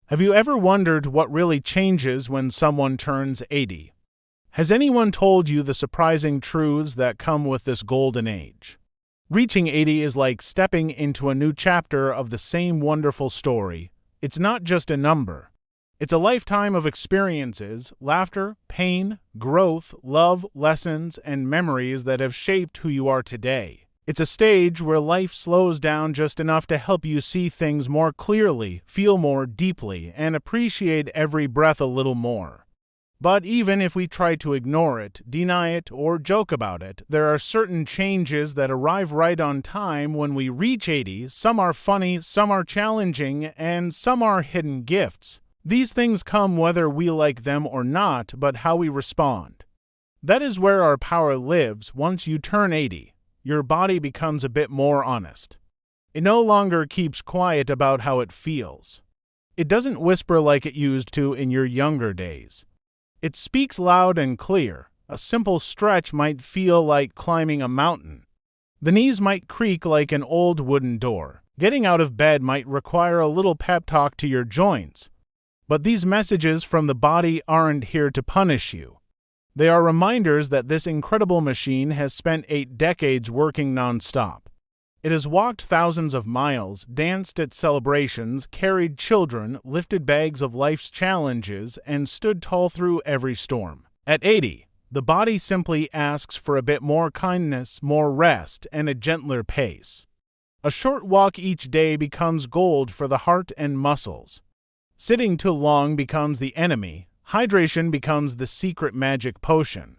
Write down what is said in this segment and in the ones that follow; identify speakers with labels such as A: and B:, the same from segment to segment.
A: Have you ever wondered what really changes when someone turns 80? Has anyone told you the surprising truths that come with this golden age? Reaching 80 is like stepping into a new chapter of the same wonderful story. It's not just a number. It's a lifetime of experiences, laughter, pain, growth, love, lessons, and memories that have shaped who you are today. It's a stage where life slows down just enough to help you see things more clearly, feel more deeply, and appreciate every breath a little more. But even if we try to ignore it, deny it, or joke about it, there are certain changes that arrive right on time when we reach 80. Some are funny, some are challenging, and some are hidden gifts. These things come whether we like them or not, but how we respond. That is where our power lives. Once you turn 80, your body becomes a bit more honest. It no longer keeps quiet about how it feels. It doesn't whisper like it used to in your younger days. It speaks loud and clear. A simple stretch might feel like climbing a mountain. The knees might creak like an old wooden door. Getting out of bed might require a little pep talk to your joints. But these messages from the body aren't here to punish you. They are reminders that this incredible machine has spent 8 decades working nonstop. It has walked thousands of miles, danced at celebrations, carried children, lifted bags of life's challenges, and stood tall through every storm. At 80, the body simply asks for a bit more kindness, more rest, and a gentler pace. A short walk each day becomes gold for the heart and muscles. Sitting too long becomes the enemy. Hydration becomes the secret magic potion.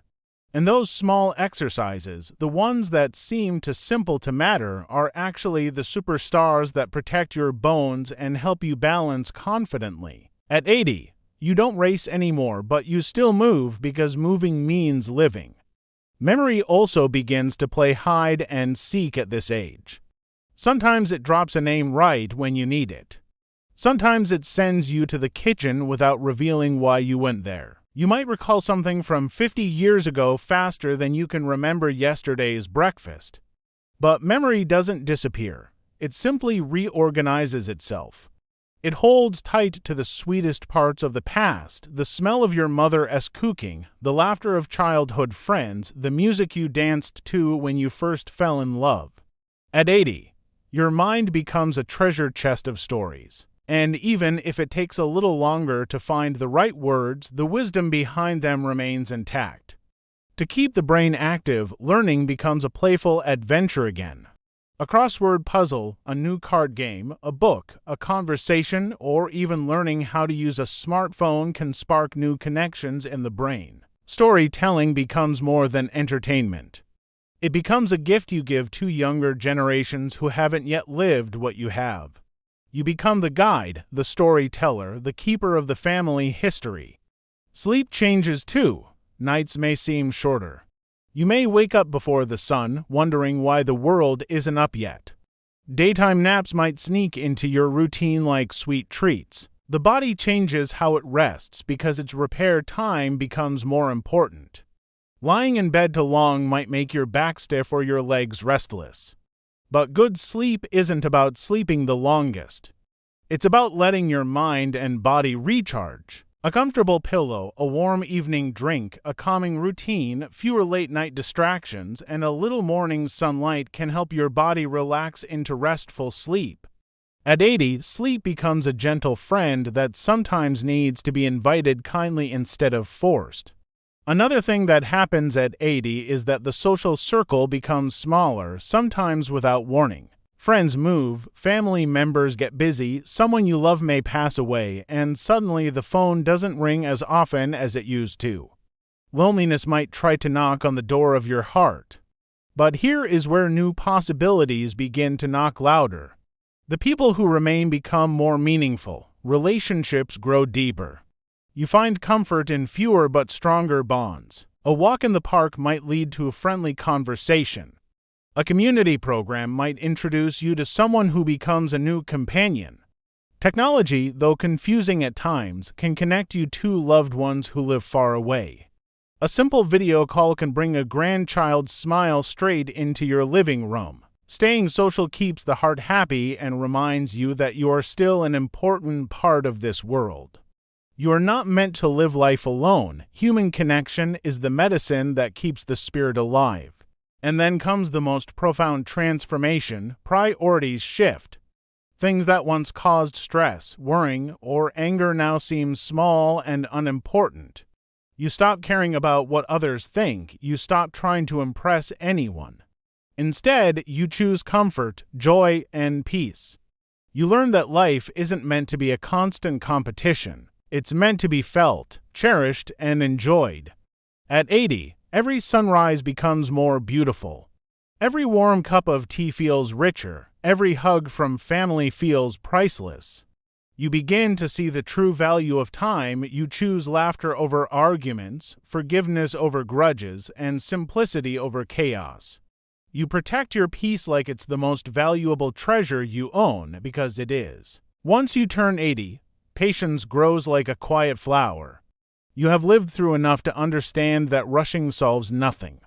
A: And those small exercises, the ones that seem too simple to matter, are actually the superstars that protect your bones and help you balance confidently. At 80, you don't race anymore, but you still move because moving means living. Memory also begins to play hide and seek at this age. Sometimes it drops a name right when you need it. Sometimes it sends you to the kitchen without revealing why you went there. You might recall something from 50 years ago faster than you can remember yesterday's breakfast. But memory doesn't disappear. It simply reorganizes itself. It holds tight to the sweetest parts of the past, the smell of your mother's cooking, the laughter of childhood friends, the music you danced to when you first fell in love. At 80, your mind becomes a treasure chest of stories. And even if it takes a little longer to find the right words, the wisdom behind them remains intact. To keep the brain active, learning becomes a playful adventure again. A crossword puzzle, a new card game, a book, a conversation, or even learning how to use a smartphone can spark new connections in the brain. Storytelling becomes more than entertainment. It becomes a gift you give to younger generations who haven't yet lived what you have. You become the guide, the storyteller, the keeper of the family history. Sleep changes too. Nights may seem shorter. You may wake up before the sun, wondering why the world isn't up yet. Daytime naps might sneak into your routine like sweet treats. The body changes how it rests because its repair time becomes more important. Lying in bed too long might make your back stiff or your legs restless. But good sleep isn't about sleeping the longest. It's about letting your mind and body recharge. A comfortable pillow, a warm evening drink, a calming routine, fewer late-night distractions, and a little morning sunlight can help your body relax into restful sleep. At 80, sleep becomes a gentle friend that sometimes needs to be invited kindly instead of forced. Another thing that happens at 80 is that the social circle becomes smaller, sometimes without warning. Friends move, family members get busy, someone you love may pass away, and suddenly the phone doesn't ring as often as it used to. Loneliness might try to knock on the door of your heart. But here is where new possibilities begin to knock louder. The people who remain become more meaningful. Relationships grow deeper. You find comfort in fewer but stronger bonds. A walk in the park might lead to a friendly conversation. A community program might introduce you to someone who becomes a new companion. Technology, though confusing at times, can connect you to loved ones who live far away. A simple video call can bring a grandchild's smile straight into your living room. Staying social keeps the heart happy and reminds you that you are still an important part of this world. You are not meant to live life alone. Human connection is the medicine that keeps the spirit alive. And then comes the most profound transformation: priorities shift. Things that once caused stress, worrying, or anger now seem small and unimportant. You stop caring about what others think. You stop trying to impress anyone. Instead, you choose comfort, joy, and peace. You learn that life isn't meant to be a constant competition. It's meant to be felt, cherished, and enjoyed. At 80, every sunrise becomes more beautiful. Every warm cup of tea feels richer. Every hug from family feels priceless. You begin to see the true value of time. You choose laughter over arguments, forgiveness over grudges, and simplicity over chaos. You protect your peace like it's the most valuable treasure you own, because it is. Once you turn 80, patience grows like a quiet flower. You have lived through enough to understand that rushing solves nothing.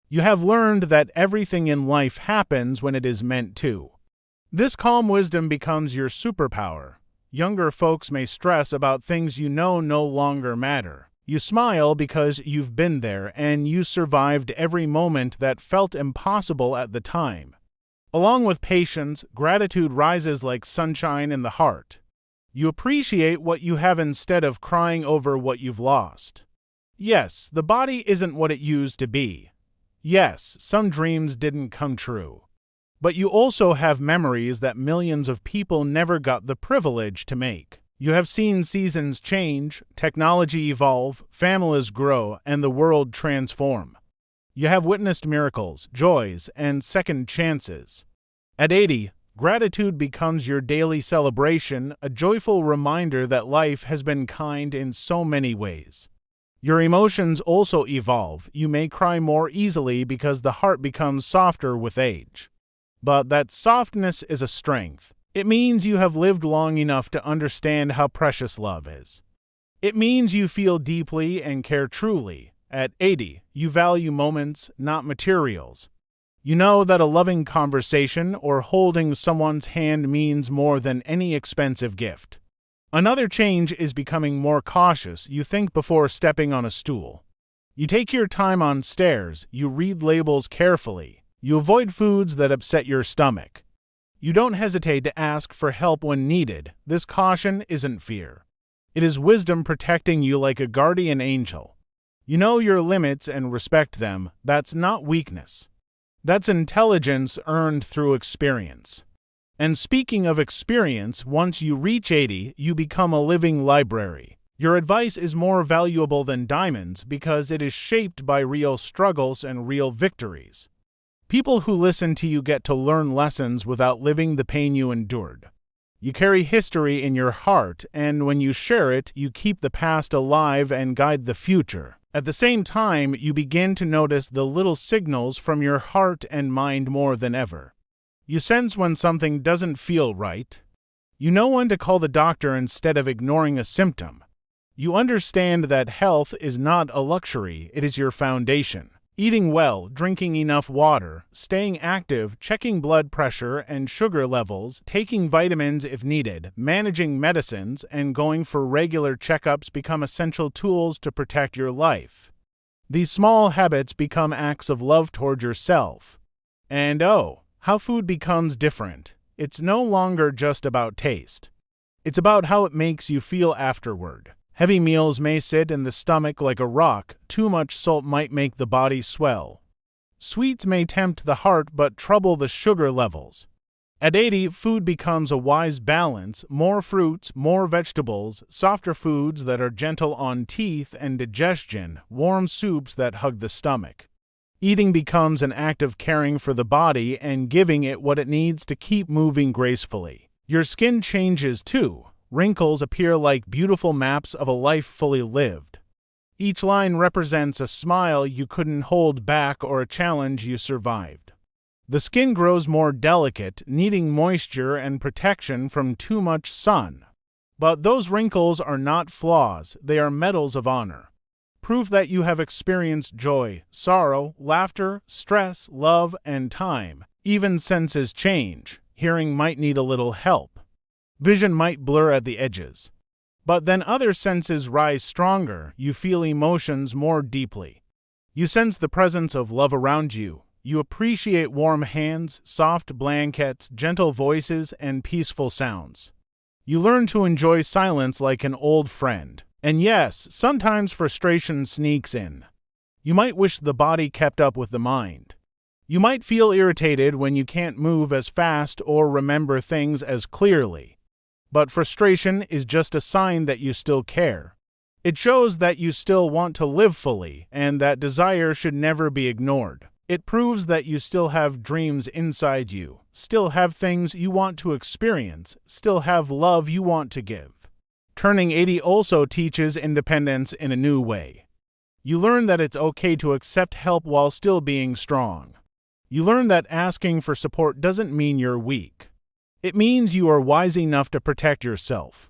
A: You have learned that everything in life happens when it is meant to. This calm wisdom becomes your superpower. Younger folks may stress about things you know no longer matter. You smile because you've been there and you survived every moment that felt impossible at the time. Along with patience, gratitude rises like sunshine in the heart. You appreciate what you have instead of crying over what you've lost. Yes, the body isn't what it used to be. Yes, some dreams didn't come true. But you also have memories that millions of people never got the privilege to make. You have seen seasons change, technology evolve, families grow, and the world transform. You have witnessed miracles, joys, and second chances. At 80, gratitude becomes your daily celebration, a joyful reminder that life has been kind in so many ways. Your emotions also evolve. You may cry more easily because the heart becomes softer with age. But that softness is a strength. It means you have lived long enough to understand how precious love is. It means you feel deeply and care truly. At 80, you value moments, not materials. You know that a loving conversation or holding someone's hand means more than any expensive gift. Another change is becoming more cautious. You think before stepping on a stool. You take your time on stairs. You read labels carefully. You avoid foods that upset your stomach. You don't hesitate to ask for help when needed. This caution isn't fear. It is wisdom protecting you like a guardian angel. You know your limits and respect them. That's not weakness. That's intelligence earned through experience. And speaking of experience, once you reach 80, you become a living library. Your advice is more valuable than diamonds because it is shaped by real struggles and real victories. People who listen to you get to learn lessons without living the pain you endured. You carry history in your heart, and when you share it, you keep the past alive and guide the future. At the same time, you begin to notice the little signals from your heart and mind more than ever. You sense when something doesn't feel right. You know when to call the doctor instead of ignoring a symptom. You understand that health is not a luxury, it is your foundation. Eating well, drinking enough water, staying active, checking blood pressure and sugar levels, taking vitamins if needed, managing medicines, and going for regular checkups become essential tools to protect your life. These small habits become acts of love toward yourself. And oh, how food becomes different. It's no longer just about taste. It's about how it makes you feel afterward. Heavy meals may sit in the stomach like a rock. Too much salt might make the body swell. Sweets may tempt the heart but trouble the sugar levels. At 80, food becomes a wise balance: more fruits, more vegetables, softer foods that are gentle on teeth and digestion, warm soups that hug the stomach. Eating becomes an act of caring for the body and giving it what it needs to keep moving gracefully. Your skin changes too. Wrinkles appear like beautiful maps of a life fully lived. Each line represents a smile you couldn't hold back or a challenge you survived. The skin grows more delicate, needing moisture and protection from too much sun. But those wrinkles are not flaws, they are medals of honor. Proof that you have experienced joy, sorrow, laughter, stress, love, and time. Even senses change. Hearing might need a little help. Vision might blur at the edges. But then other senses rise stronger. You feel emotions more deeply. You sense the presence of love around you. You appreciate warm hands, soft blankets, gentle voices, and peaceful sounds. You learn to enjoy silence like an old friend. And yes, sometimes frustration sneaks in. You might wish the body kept up with the mind. You might feel irritated when you can't move as fast or remember things as clearly. But frustration is just a sign that you still care. It shows that you still want to live fully, and that desire should never be ignored. It proves that you still have dreams inside you, still have things you want to experience, still have love you want to give. Turning 80 also teaches independence in a new way. You learn that it's okay to accept help while still being strong. You learn that asking for support doesn't mean you're weak. It means you are wise enough to protect yourself.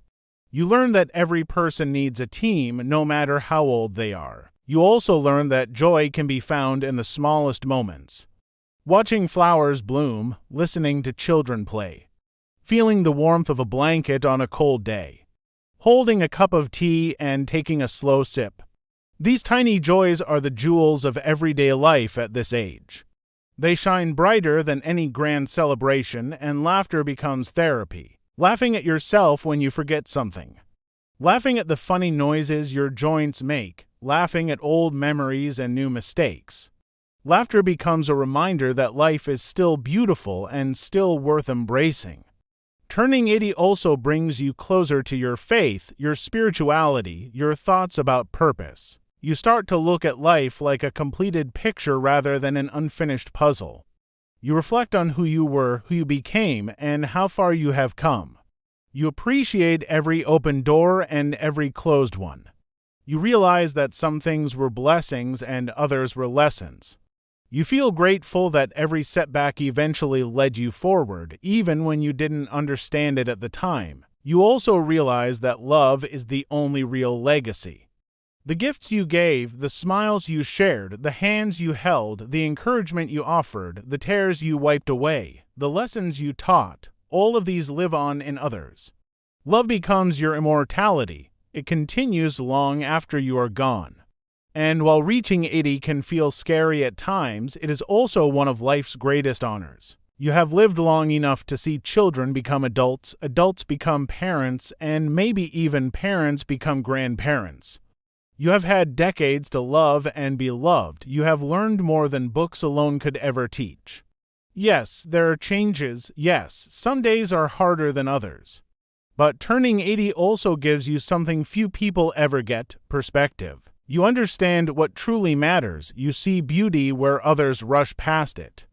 A: You learn that every person needs a team, no matter how old they are. You also learn that joy can be found in the smallest moments. Watching flowers bloom, listening to children play, feeling the warmth of a blanket on a cold day, holding a cup of tea and taking a slow sip. These tiny joys are the jewels of everyday life at this age. They shine brighter than any grand celebration, and laughter becomes therapy. Laughing at yourself when you forget something. Laughing at the funny noises your joints make. Laughing at old memories and new mistakes. Laughter becomes a reminder that life is still beautiful and still worth embracing. Turning 80 also brings you closer to your faith, your spirituality, your thoughts about purpose. You start to look at life like a completed picture rather than an unfinished puzzle. You reflect on who you were, who you became, and how far you have come. You appreciate every open door and every closed one. You realize that some things were blessings and others were lessons. You feel grateful that every setback eventually led you forward, even when you didn't understand it at the time. You also realize that love is the only real legacy. The gifts you gave, the smiles you shared, the hands you held, the encouragement you offered, the tears you wiped away, the lessons you taught, all of these live on in others. Love becomes your immortality. It continues long after you are gone. And while reaching 80 can feel scary at times, it is also one of life's greatest honors. You have lived long enough to see children become adults, adults become parents, and maybe even parents become grandparents. You have had decades to love and be loved. You have learned more than books alone could ever teach. Yes, there are changes. Yes, some days are harder than others. But turning 80 also gives you something few people ever get: perspective. You understand what truly matters. You see beauty where others rush past it.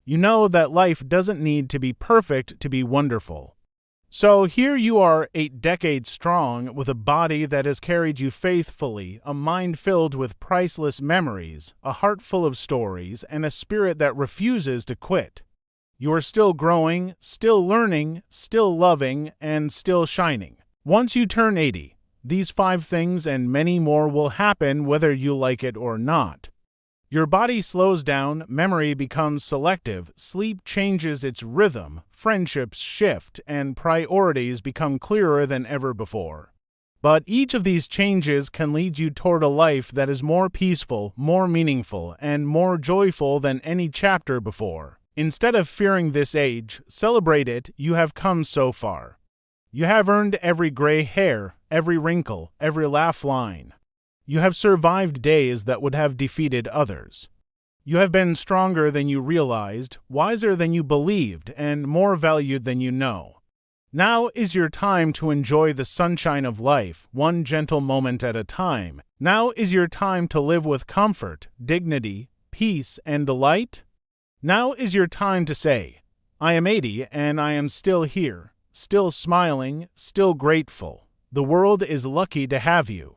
A: You know that life doesn't need to be perfect to be wonderful. So here you are, 8 decades strong, with a body that has carried you faithfully, a mind filled with priceless memories, a heart full of stories, and a spirit that refuses to quit. You are still growing, still learning, still loving, and still shining. Once you turn 80, these 5 things and many more will happen whether you like it or not. Your body slows down, memory becomes selective, sleep changes its rhythm, friendships shift, and priorities become clearer than ever before. But each of these changes can lead you toward a life that is more peaceful, more meaningful, and more joyful than any chapter before. Instead of fearing this age, celebrate it. You have come so far. You have earned every gray hair, every wrinkle, every laugh line. You have survived days that would have defeated others. You have been stronger than you realized, wiser than you believed, and more valued than you know. Now is your time to enjoy the sunshine of life, one gentle moment at a time. Now is your time to live with comfort, dignity, peace, and delight. Now is your time to say, I am 80 and I am still here, still smiling, still grateful. The world is lucky to have you.